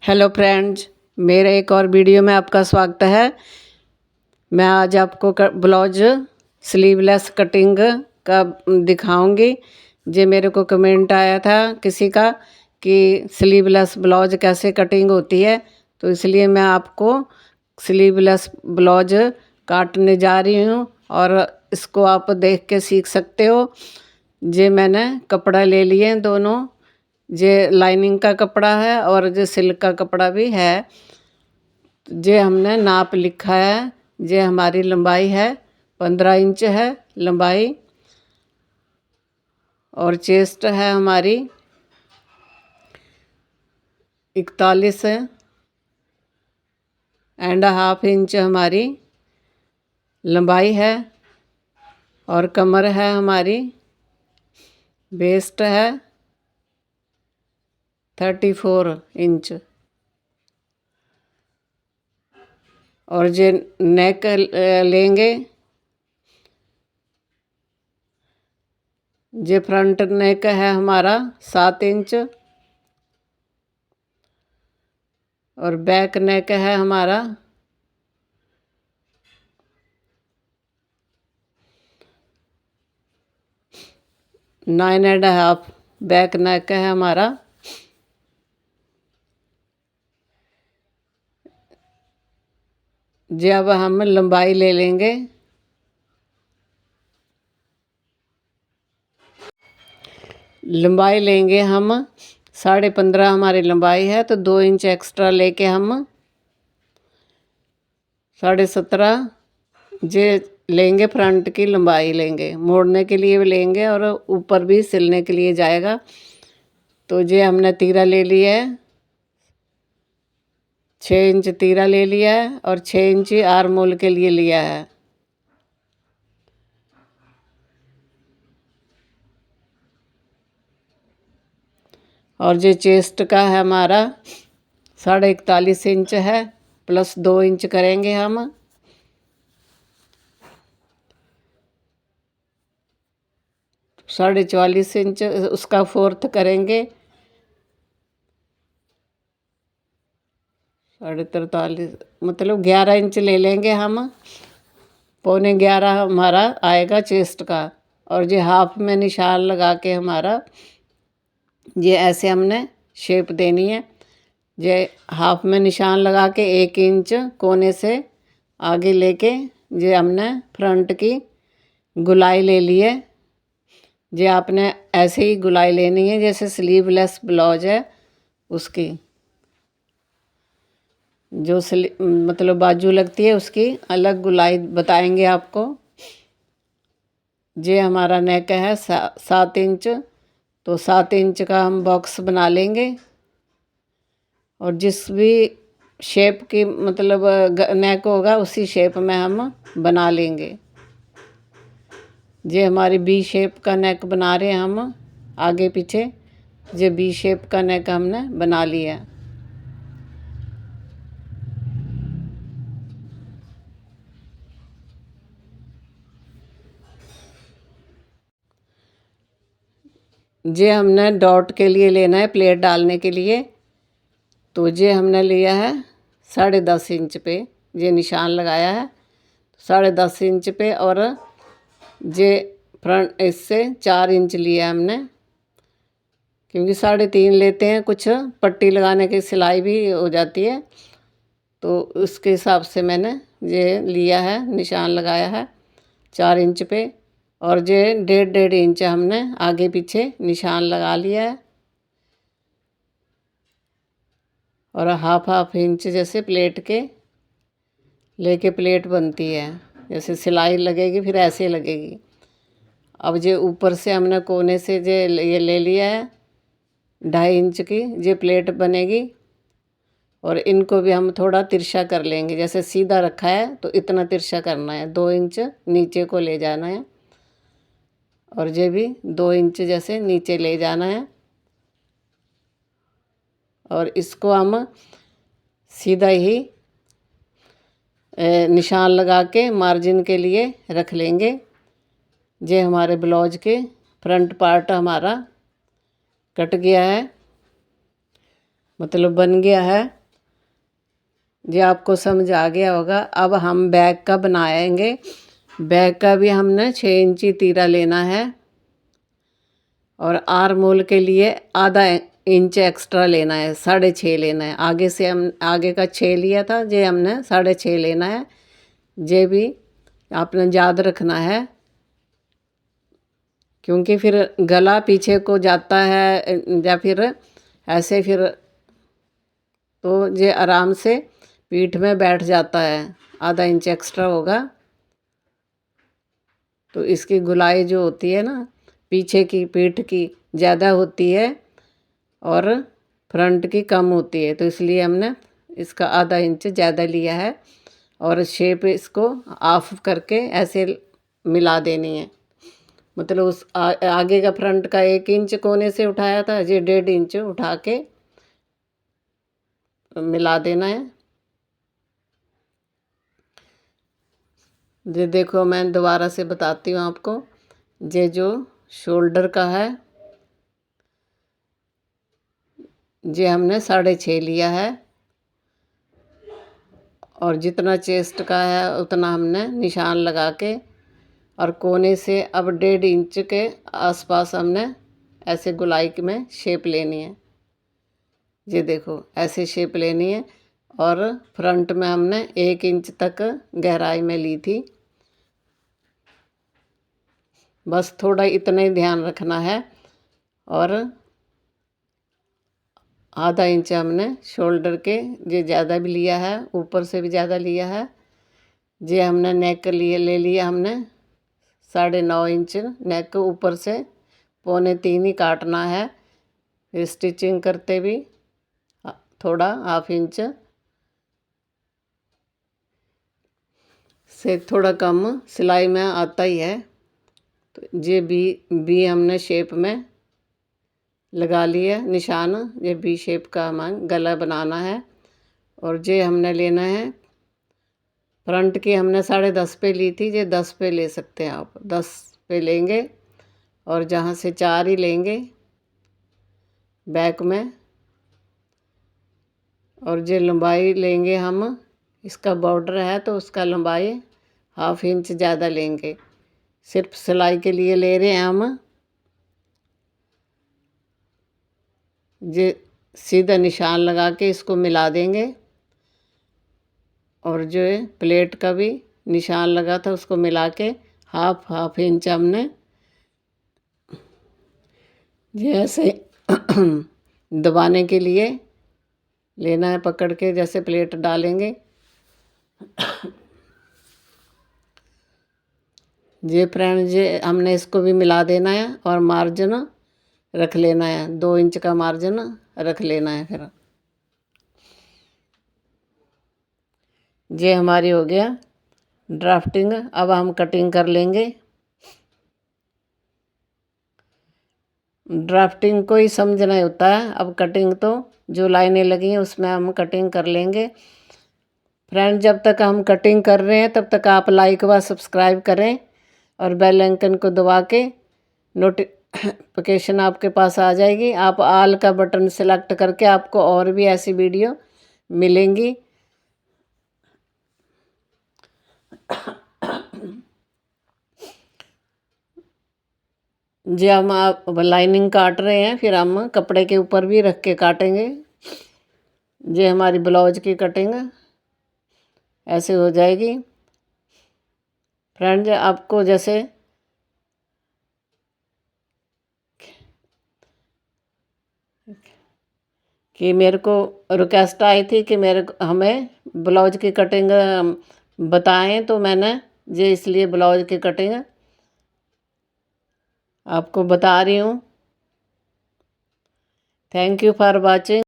Hello friends, मेरे एक और वीडियो में आपका स्वागत है। मैं आज आपको ब्लाउज स्लीवलेस कटिंग का दिखाऊंगी। जे मेरे को कमेंट आया था किसी का कि स्लीवलेस ब्लाउज कैसे कटिंग होती है, तो इसलिए मैं आपको स्लीवलेस ब्लाउज काटने जा रही हूँ और इसको आप देख के सीख सकते हो। जे मैंने कपड़ा ले लिए दोनों, जे लाइनिंग का कपड़ा है और जे सिल्क का कपड़ा भी है। जे हमने नाप लिखा है, जे हमारी लंबाई है 15 इंच है लंबाई, और चेस्ट है हमारी 41.5 इंच हमारी लंबाई है, और कमर है हमारी, वेस्ट है 34 इंच, और जे नेक लेंगे, जे फ्रंट नेक है हमारा 7 इंच, और बैक नेक है हमारा 9.5। बैक नेक है हमारा। जब हम लंबाई ले लेंगे, लंबाई लेंगे हम 15.5 हमारी लंबाई है, तो 2 इंच एक्स्ट्रा लेके हम 17.5 जे लेंगे। फ्रंट की लंबाई लेंगे, मोड़ने के लिए भी लेंगे और ऊपर भी सिलने के लिए जाएगा। तो जे हमने तीरा ले लिया है, 6 इंच तीरा ले लिया है, और 6 इंच आर्म होल के लिए लिया है। और जो चेस्ट का है हमारा 41.5 इंच है, प्लस 2 इंच करेंगे हम। 44.5 इंच उसका फोर्थ करेंगे, 43.5 मतलब 11 इंच ले लेंगे हम। 11.25 हमारा आएगा चेस्ट का। और ये हाफ में निशान लगा के हमारा ये ऐसे हमने शेप देनी है। ये हाफ में निशान लगा के 1 इंच कोने से आगे लेके ये हमने फ्रंट की गुलाई ले ली है। ये आपने ऐसे ही गुलाई लेनी है जैसे स्लीवलेस ब्लाउज है उसकी, जो मतलब बाजू लगती है उसकी अलग गुलाई बताएंगे आपको। ये हमारा नेक है 7 इंच, तो 7 इंच का हम बॉक्स बना लेंगे। और जिस भी शेप की मतलब नेक होगा उसी शेप में हम बना लेंगे। ये हमारी बी शेप का नेक बना रहे हैं हम आगे पीछे। ये बी शेप का नेक हमने बना लिया। ये हमने डॉट के लिए लेना है, प्लेट डालने के लिए। तो ये हमने लिया है 10.5 इंच पे, ये निशान लगाया है 10.5 इंच पे। और ये फ्रंट इससे 4 इंच लिया हमने, क्योंकि 3.5 लेते हैं, कुछ पट्टी लगाने की सिलाई भी हो जाती है, तो उसके हिसाब से मैंने ये लिया है, निशान लगाया है 4 इंच पे। और ये 1.5 इंच हमने आगे पीछे निशान लगा लिया है। और हाफ इंच जैसे प्लेट के लेके प्लेट बनती है, जैसे सिलाई लगेगी फिर ऐसे लगेगी। अब ये ऊपर से हमने कोने से ये ले लिया है 2.5 इंच की ये प्लेट बनेगी। और इनको भी हम थोड़ा तिरछा कर लेंगे, जैसे सीधा रखा है तो इतना तिरछा करना है, 2 इंच नीचे को ले जाना है। और ये भी 2 इंच जैसे नीचे ले जाना है। और इसको हम सीधा ही निशान लगा के मार्जिन के लिए रख लेंगे। ये हमारे ब्लाउज के फ्रंट पार्ट हमारा कट गया है। मतलब बन गया है। ये आपको समझ आ गया होगा। अब हम बैक का बनाएंगे। बैक का भी हमने 6 इंची तीरा लेना है और आर्म होल के लिए आधा इंच एक्स्ट्रा लेना है, 6.5 लेना है। आगे से हम आगे का 6 लिया था, ये हमने 6.5 लेना है। ये भी आपने याद रखना है, क्योंकि फिर गला पीछे को जाता है या फिर ऐसे, फिर तो ये आराम से पीठ में बैठ जाता है। आधा इंच एक्स्ट्रा होगा तो इसकी गुलाई जो होती है ना, पीछे की पीठ की ज़्यादा होती है और फ्रंट की कम होती है, तो इसलिए हमने इसका आधा इंच ज़्यादा लिया है। और शेप इसको ऑफ करके ऐसे मिला देनी है। मतलब उस आगे का फ्रंट का 1 इंच कोने से उठाया था, ये 1.5 इंच उठा के मिला देना है। ये देखो, मैं दोबारा से बताती हूँ आपको। ये जो शोल्डर का है, ये हमने 6.5 लिया है और जितना चेस्ट का है उतना हमने निशान लगा के, और कोने से अब 1.5 इंच के आसपास हमने ऐसे गोलाई में शेप लेनी है। ये देखो, ऐसे शेप लेनी है। और फ्रंट में हमने 1 इंच तक गहराई में ली थी। बस थोड़ा इतना ही ध्यान रखना है। और आधा इंच हमने शोल्डर के, ये ज़्यादा भी लिया है, ऊपर से भी ज़्यादा लिया है। ये हमने नेक लिए ले लिया हमने 9.5 इंच नेक, ऊपर से 2.25 ही काटना है। फिर स्टिचिंग करते भी थोड़ा 1/2 इंच से थोड़ा कम सिलाई में आता ही है। तो ये बी हमने शेप में लगा लिया निशान। ये बी शेप का हमें गला बनाना है। और ये हमने लेना है, फ्रंट की हमने 10.5 पे ली थी, ये 10 पे ले सकते हैं आप, 10 पे लेंगे। और जहाँ से 4 ही लेंगे बैक में। और ये लंबाई लेंगे हम, इसका बॉर्डर है तो उसका लंबाई 1/2 इंच ज़्यादा लेंगे। सिर्फ सिलाई के लिए ले रहे हैं हम। ये सीधा निशान लगा के इसको मिला देंगे। और जो है प्लेट का भी निशान लगा था उसको मिला के 1/2 इंच हमने जैसे दबाने के लिए लेना है, पकड़ के जैसे प्लेट डालेंगे। ये फ्रेंड, ये हमने इसको भी मिला देना है और मार्जिन रख लेना है, 2 इंच का मार्जिन रख लेना है। फिर ये हमारी हो गया ड्राफ्टिंग। अब हम कटिंग कर लेंगे। ड्राफ्टिंग को ही समझना होता है। अब कटिंग तो जो लाइनें लगी हैं उसमें हम कटिंग कर लेंगे। फ्रेंड, जब तक हम कटिंग कर रहे हैं तब तक आप लाइक व सब्सक्राइब करें और बेल आइकन को दबा के नोटिफिकेशन आपके पास आ जाएगी। आप ऑल का बटन सेलेक्ट करके आपको और भी ऐसी वीडियो मिलेंगी। जी, हम आप लाइनिंग काट रहे हैं, फिर हम कपड़े के ऊपर भी रख के काटेंगे। ये हमारी ब्लाउज की कटिंग ऐसे हो जाएगी। फ्रेंड्स, आपको जैसे कि मेरे को रिक्वेस्ट आई थी कि हमें ब्लाउज की कटिंग बताएं, तो मैंने ये इसलिए ब्लाउज की कटिंग आपको बता रही हूँ। Thank you for watching.